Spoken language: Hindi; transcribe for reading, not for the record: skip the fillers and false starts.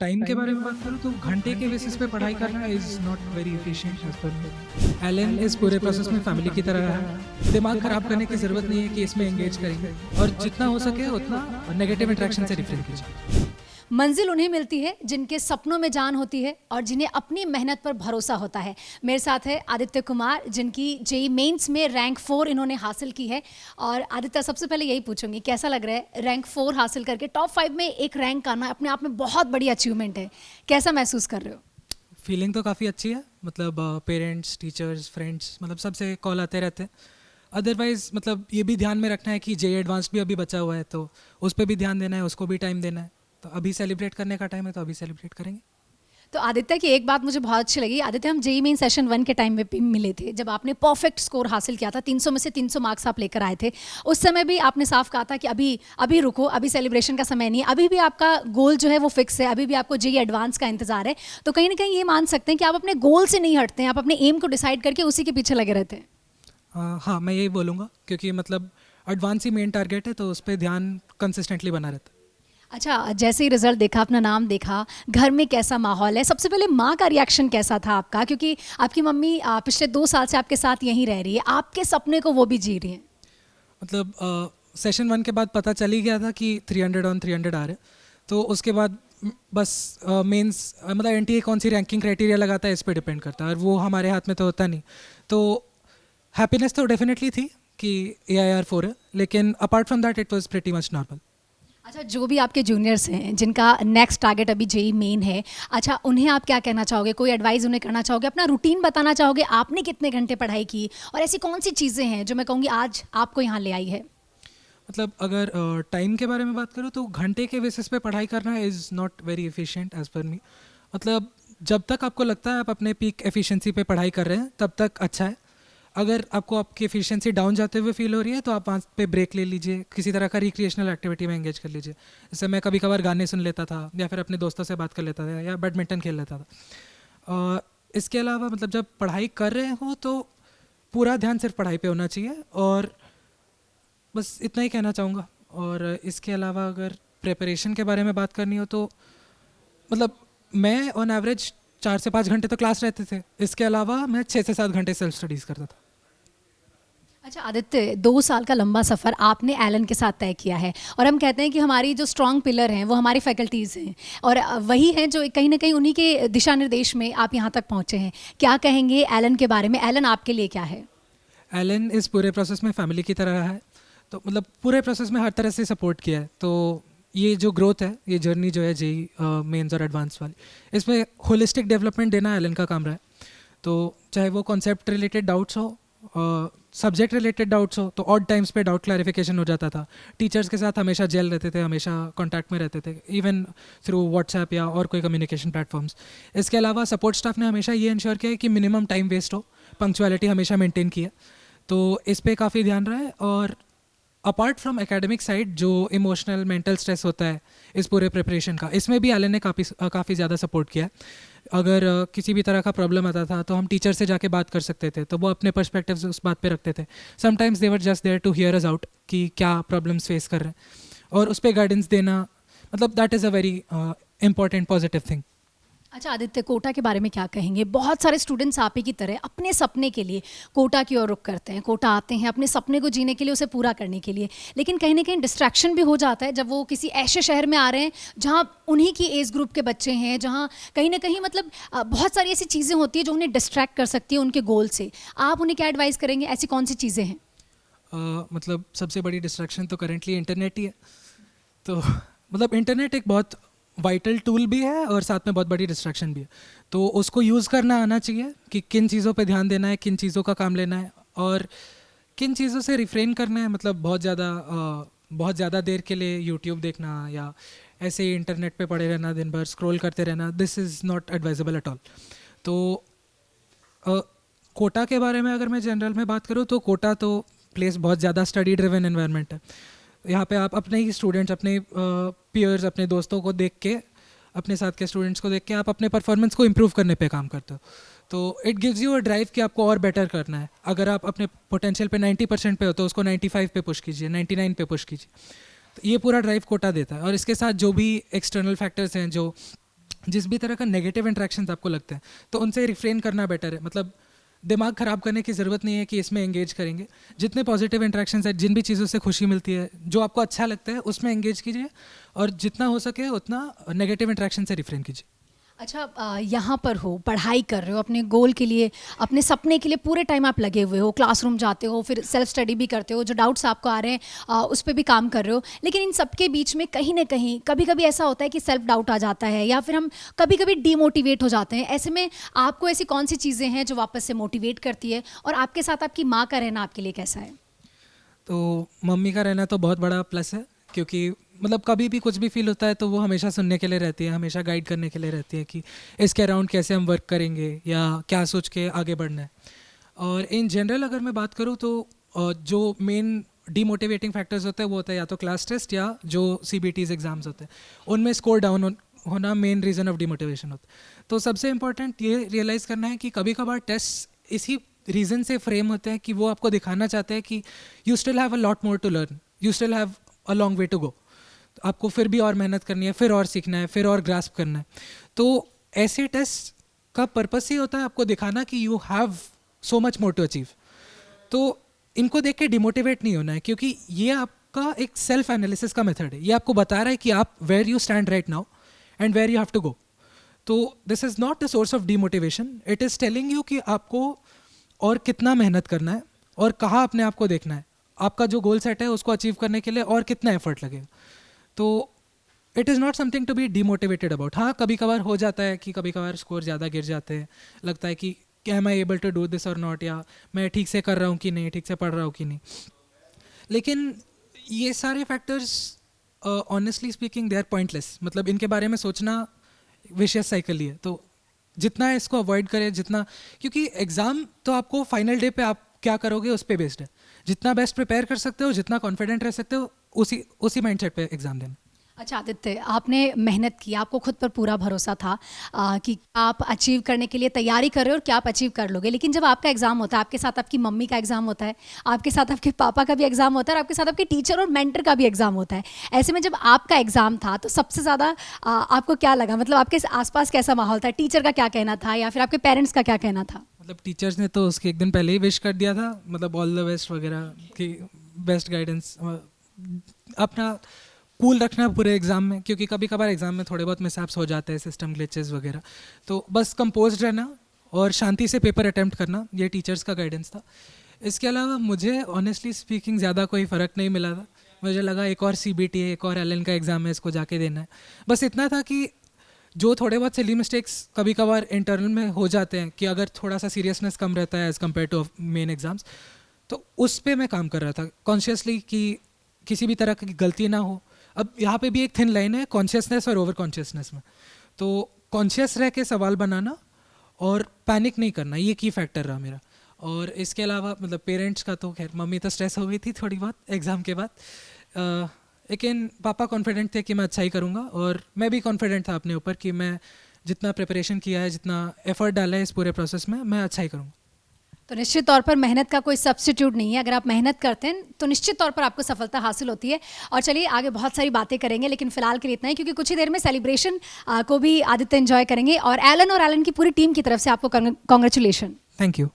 टाइम के बारे में बात करूँ तो घंटे के बेसिस पे पढ़ाई करना is not very efficient as per me. Elon इस पूरे प्रोसेस में फैमिली की तरह है। दिमाग खराब करने की ज़रूरत नहीं है कि इसमें एंगेज करेंगे, और जितना हो सके उतना नेगेटिव इंटरेक्शन से रिफ्रेन कीजिए। मंजिल उन्हें मिलती है जिनके सपनों में जान होती है और जिन्हें अपनी मेहनत पर भरोसा होता है। मेरे साथ है आदित्य कुमार, जिनकी जेई मेंस में रैंक 4 इन्होंने हासिल की है। और आदित्य, सबसे पहले यही पूछूंगी, कैसा लग रहा है रैंक 4 हासिल करके टॉप 5 में एक रैंक आना अपने आप में बहुत बड़ी अचीवमेंट है। कैसा महसूस कर रहे हो? फीलिंग तो काफ़ी अच्छी है। मतलब पेरेंट्स, टीचर्स, फ्रेंड्स, मतलब सबसे कॉल आते रहते हैं। अदरवाइज़ मतलब ये भी ध्यान में रखना है कि जेई एडवांस भी अभी बचा हुआ है, तो उस पर भी ध्यान देना है, उसको भी टाइम देना है। तो अभी सेलिब्रेट करने का टाइम है, तो अभी सेलिब्रेट करेंगे। तो आदित्य की एक बात मुझे बहुत अच्छी लगी। आदित्य, हम जेई मेन सेशन 1 के टाइम में भी मिले थे, जब आपने परफेक्ट स्कोर हासिल किया था, 300 में से 300 मार्क्स आप लेकर आए थे। उस समय भी आपने साफ कहा था कि अभी अभी रुको, अभी सेलिब्रेशन का समय नहीं है। अभी भी आपका गोल जो है वो फिक्स है, अभी भी आपको जेई एडवांस का इंतजार है। तो कहीं ना कहीं ये मान सकते हैं कि आप अपने गोल से नहीं हटते हैं, आप अपने एम को डिसाइड करके उसी के पीछे लगे रहते हैं। हाँ, मैं यही बोलूँगा, क्योंकि मतलब एडवांस ही मेन टारगेट है, तो उस पर ध्यान कंसिस्टेंटली बना रहता है। अच्छा, जैसे ही रिजल्ट देखा, अपना नाम देखा, घर में कैसा माहौल है? सबसे पहले माँ का रिएक्शन कैसा था आपका? क्योंकि आपकी मम्मी पिछले 2 साल से आपके साथ यहीं रह रही है, आपके सपने को वो भी जी रही हैं। मतलब सेशन 1 के बाद पता चल ही गया था कि 300 ऑन 300 आ रहे। तो उसके बाद बस मेंस मतलब एनटीए कौन सी रैंकिंग क्राइटेरिया लगाता है इस पे डिपेंड करता है, और वो हमारे हाथ में तो होता नहीं। तो हैप्पीनेस तो डेफिनेटली थी कि AIR 4 है, लेकिन apart from that it was pretty much normal. अच्छा, जो भी आपके जूनियर्स हैं जिनका नेक्स्ट टारगेट अभी जेई मेन है, अच्छा उन्हें आप क्या कहना चाहोगे? कोई एडवाइस उन्हें करना चाहोगे? अपना रूटीन बताना चाहोगे? आपने कितने घंटे पढ़ाई की और ऐसी कौन सी चीज़ें हैं जो मैं कहूँगी आज आपको यहाँ ले आई है? मतलब अगर टाइम के बारे में बात करूँ तो घंटे के बेसिस पे पढ़ाई करना is not very efficient as per me. मतलब जब तक आपको लगता है आप अपने पीक एफिशिएंसी पे पढ़ाई कर रहे हैं, तब तक अच्छा है। अगर आपको आपकी एफिशिएंसी डाउन जाते हुए फील हो रही है, तो आप वहाँ पे ब्रेक ले लीजिए, किसी तरह का रिक्रिएशनल एक्टिविटी में एंगेज कर लीजिए। जैसे मैं कभी कभार गाने सुन लेता था, या फिर अपने दोस्तों से बात कर लेता था, या बैडमिंटन खेल लेता था। इसके अलावा मतलब जब पढ़ाई कर रहे हो तो पूरा ध्यान सिर्फ पढ़ाई पे होना चाहिए, और बस इतना ही कहना चाहूँगा। और इसके अलावा अगर प्रिपरेशन के बारे में बात करनी हो, तो मतलब मैं ऑन एवरेज 4 से 5 घंटे तो क्लास रहते थे। इसके अलावा मैं 6 से 7 घंटे सेल्फ स्टडीज़ करता था। अच्छा आदित्य, 2 साल का लंबा सफ़र आपने एलन के साथ तय किया है, और हम कहते हैं कि हमारी जो स्ट्रॉन्ग पिलर हैं वो हमारी फैकल्टीज़ हैं, और वही हैं जो कहीं ना कहीं उन्हीं के दिशा निर्देश में आप यहाँ तक पहुँचे हैं। क्या कहेंगे एलन के बारे में? एलन आपके लिए क्या है? एलन इस पूरे प्रोसेस में फैमिली की तरह रहा है। तो मतलब पूरे प्रोसेस में हर तरह से सपोर्ट किया है। तो ये जो ग्रोथ है, ये जर्नी जो है जेई मेंस और एडवांस वाली, इसमें होलिस्टिक डेवलपमेंट देना एलन का काम रहा है। तो चाहे वो कॉन्सेप्ट रिलेटेड डाउट्स हो, सब्जेक्ट रिलेटेड डाउट्स हो, तो ऑड टाइम्स पे डाउट क्लैरिफिकेशन हो जाता था। टीचर्स के साथ हमेशा जेल रहते थे, हमेशा कांटेक्ट में रहते थे, इवन थ्रू व्हाट्सएप या और कोई कम्युनिकेशन प्लेटफॉर्म्स। इसके अलावा सपोर्ट स्टाफ ने हमेशा ये इंश्योर किया है कि मिनिमम टाइम वेस्ट हो, पंक्चुअलिटी हमेशा मेंटेन की है। तो इस पे काफ़ी ध्यान रहा है। और अपार्ट फ्रॉम एकेडमिक साइड, जो इमोशनल मेंटल स्ट्रेस होता है इस पूरे प्रिपरेशन का, इसमें भी एलन ने काफ़ी ज़्यादा सपोर्ट किया है। अगर किसी भी तरह का प्रॉब्लम आता था तो हम टीचर से जाके बात कर सकते थे, तो वो अपने पर्सपेक्टिव से उस बात पे रखते थे। Sometimes they were just there to hear us out कि क्या प्रॉब्लम्स फेस कर रहे हैं, और उस पर गाइडेंस देना, मतलब that is a very important positive thing. अच्छा आदित्य, कोटा के बारे में क्या कहेंगे? बहुत सारे स्टूडेंट्स आप ही की तरह अपने सपने के लिए कोटा की ओर रुख करते हैं, कोटा आते हैं अपने सपने को जीने के लिए, उसे पूरा करने के लिए, लेकिन कहीं ना कहीं डिस्ट्रैक्शन भी हो जाता है जब वो किसी ऐसे शहर में आ रहे हैं जहाँ उन्हीं की एज ग्रुप के बच्चे हैं, जहाँ कहीं ना कहीं मतलब बहुत सारी ऐसी चीज़ें होती हैं जो उन्हें डिस्ट्रैक्ट कर सकती है उनके गोल से। आप उन्हें क्या एडवाइस करेंगे? ऐसी कौन सी चीज़ें हैं? मतलब सबसे बड़ी डिस्ट्रैक्शन तो करेंटली इंटरनेट ही है। तो मतलब इंटरनेट एक बहुत वाइटल टूल भी है, और साथ में बहुत बड़ी डिस्ट्रैक्शन भी है। तो उसको यूज़ करना आना चाहिए कि किन चीज़ों पे ध्यान देना है, किन चीज़ों का काम लेना है, और किन चीज़ों से रिफ्रेन करना है। मतलब बहुत ज़्यादा देर के लिए यूट्यूब देखना, या ऐसे ही इंटरनेट पे पड़े रहना, दिन भर स्क्रॉल करते रहना, this is not advisable at all. तो अ, कोटा के बारे में अगर मैं जनरल में बात करूँ, तो कोटा तो प्लेस बहुत ज़्यादा स्टडी ड्रिवन एनवायरनमेंट है। यहाँ पे आप अपने ही स्टूडेंट्स, अपने पीयर्स, अपने दोस्तों को देख के, अपने साथ के स्टूडेंट्स को देख के आप अपने परफॉर्मेंस को इम्प्रूव करने पे काम करते हो। तो it gives you a drive कि आपको और बेटर करना है। अगर आप अपने पोटेंशियल पे 90% पे हो, तो उसको 95 पे पुश कीजिए, 99 पे पुश कीजिए। तो ये पूरा ड्राइव कोटा देता है। और इसके साथ जो भी एक्सटर्नल फैक्टर्स हैं, जो जिस भी तरह का नेगेटिव इंटरेक्शंस आपको लगते हैं तो उनसे रिफ्रेन करना बेटर है। मतलब दिमाग ख़राब करने की ज़रूरत नहीं है कि इसमें एंगेज करेंगे। जितने पॉजिटिव इंटरेक्शंस है, जिन भी चीज़ों से खुशी मिलती है, जो आपको अच्छा लगता है उसमें एंगेज कीजिए और जितना हो सके उतना नेगेटिव इंटरेक्शन से रिफ्रेन कीजिए। अच्छा, यहाँ पर हो, पढ़ाई कर रहे हो, अपने गोल के लिए, अपने सपने के लिए पूरे टाइम आप लगे हुए हो, क्लासरूम जाते हो, फिर सेल्फ स्टडी भी करते हो, जो डाउट्स आपको आ रहे हैं उस पर भी काम कर रहे हो, लेकिन इन सब के बीच में कहीं ना कहीं कभी कभी ऐसा होता है कि सेल्फ डाउट आ जाता है या फिर हम कभी कभी डीमोटिवेट हो जाते हैं। ऐसे में आपको ऐसी कौन सी चीज़ें हैं जो वापस से मोटिवेट करती है, और आपके साथ आपकी माँ का रहना आपके लिए कैसा है? तो मम्मी का रहना तो बहुत बड़ा प्लस है, क्योंकि मतलब कभी भी कुछ भी फील होता है तो वो हमेशा सुनने के लिए रहती है, हमेशा गाइड करने के लिए रहती है कि इसके अराउंड कैसे हम वर्क करेंगे या क्या सोच के आगे बढ़ना है। और इन जनरल अगर मैं बात करूँ तो जो मेन डीमोटिवेटिंग फैक्टर्स होते हैं वो होता है या तो क्लास टेस्ट या जो CBTs एग्ज़ाम्स होते हैं, उनमें स्कोर डाउन होना मेन रीज़न ऑफ डीमोटिवेशन होता है। तो सबसे इम्पोर्टेंट ये रियलाइज़ करना है कि कभी कभार टेस्ट इसी रीज़न से फ्रेम होते हैं कि वो आपको दिखाना चाहते हैं कि you still have a lot more to learn, you still have a long way to go. आपको फिर भी और मेहनत करनी है, फिर और सीखना है, फिर और ग्रास्प करना है। तो ऐसे टेस्ट का पर्पस ही होता है आपको दिखाना कि you have so much more to achieve. तो इनको देख के डिमोटिवेट नहीं होना है, क्योंकि ये आपका एक सेल्फ एनालिसिस का मेथड है। ये आपको बता रहा है कि आप where you stand right now and where you have to go. तो this is not the source of demotivation, it is telling you कि आपको और कितना मेहनत करना है और कहाँ अपने आप को देखना है, आपका जो गोल सेट है उसको अचीव करने के लिए और कितना एफर्ट लगेगा। तो it is not something to be demotivated about. हाँ, कभी कभार हो जाता है कि कभी कभार स्कोर ज़्यादा गिर जाते हैं, लगता है कि am I able to do this और नॉट, या मैं ठीक से कर रहा हूँ कि नहीं, ठीक से पढ़ रहा हूँ कि नहीं। लेकिन ये सारे factors honestly speaking they are pointless. मतलब इनके बारे में सोचना विशियस साइकिल ही है। तो जितना इसको अवॉइड करें, जितना, क्योंकि एग्ज़ाम तो आपको फाइनल डे पे आप क्या करोगे उस पर बेस्ड है। जितना बेस्ट प्रिपेयर कर सकते हो, जितना कॉन्फिडेंट रह सकते हो, उसी माइंडसेट पे एग्ज़ाम देना। अच्छा आदित्य, आपने मेहनत की, आपको खुद पर पूरा भरोसा था कि आप अचीव करने के लिए तैयारी कर रहे हो और क्या आप अचीव कर लोगे, लेकिन जब आपका एग्ज़ाम होता है, आपके साथ आपकी मम्मी का एग्ज़ाम होता है, आपके साथ आपके पापा का भी एग्ज़ाम होता है और आपके साथ आपके टीचर और मेंटर का भी एग्ज़ाम होता है। ऐसे में जब आपका एग्ज़ाम था तो सबसे ज़्यादा आपको क्या लगा? मतलब आपके आसपास कैसा माहौल था? टीचर का क्या कहना था या फिर आपके पेरेंट्स का क्या कहना था? मतलब टीचर्स ने तो उसके एक दिन पहले ही विश कर दिया था, मतलब ऑल द बेस्ट वगैरह, कि बेस्ट गाइडेंस, अपना कूल रखना पूरे एग्ज़ाम में, क्योंकि कभी कभार एग्ज़ाम में थोड़े बहुत मिसहैप्स हो जाते हैं, सिस्टम ग्लिचेस वगैरह। तो बस कंपोज्ड रहना और शांति से पेपर अटैम्प्ट करना, ये टीचर्स का गाइडेंस था। इसके अलावा मुझे ऑनेस्टली स्पीकिंग ज़्यादा कोई फ़र्क नहीं मिला था। मुझे लगा एक और CBT है, एक और LN का एग्ज़ाम है, इसको जाके देना है। बस इतना था कि जो थोड़े बहुत सिली मिस्टेक्स कभी कभार इंटरनल में हो जाते हैं, कि अगर थोड़ा सा सीरियसनेस कम रहता है as compare to main exams, तो उस पर मैं काम कर रहा था कॉन्शियसली कि किसी भी तरह की गलती ना हो। अब यहाँ पे भी एक थिन लाइन है कॉन्शियसनेस और ओवर कॉन्शियसनेस में। तो कॉन्शियस रह के सवाल बनाना और पैनिक नहीं करना, ये की फैक्टर रहा मेरा। और इसके अलावा मतलब पेरेंट्स का तो खैर, मम्मी तो स्ट्रेस हो गई थी थोड़ी बहुत एग्ज़ाम के बाद, लेकिन पापा कॉन्फिडेंट थे कि मैं अच्छा ही करूँगा, और मैं भी कॉन्फिडेंट था अपने ऊपर कि मैं जितना प्रिपरेशन किया है, जितना एफर्ट डाला है इस पूरे प्रोसेस में, मैं अच्छा ही करूँगा। तो निश्चित तौर पर मेहनत का कोई सब्स्टिट्यूट नहीं है। अगर आप मेहनत करते हैं तो निश्चित तौर पर आपको सफलता हासिल होती है। और चलिए आगे बहुत सारी बातें करेंगे, लेकिन फिलहाल के लिए इतना ही, क्योंकि कुछ ही देर में सेलिब्रेशन को भी आदित्य एंजॉय करेंगे। और एलन की पूरी टीम की तरफ से आपको कॉन्ग्रेचुलेशन। Thank you.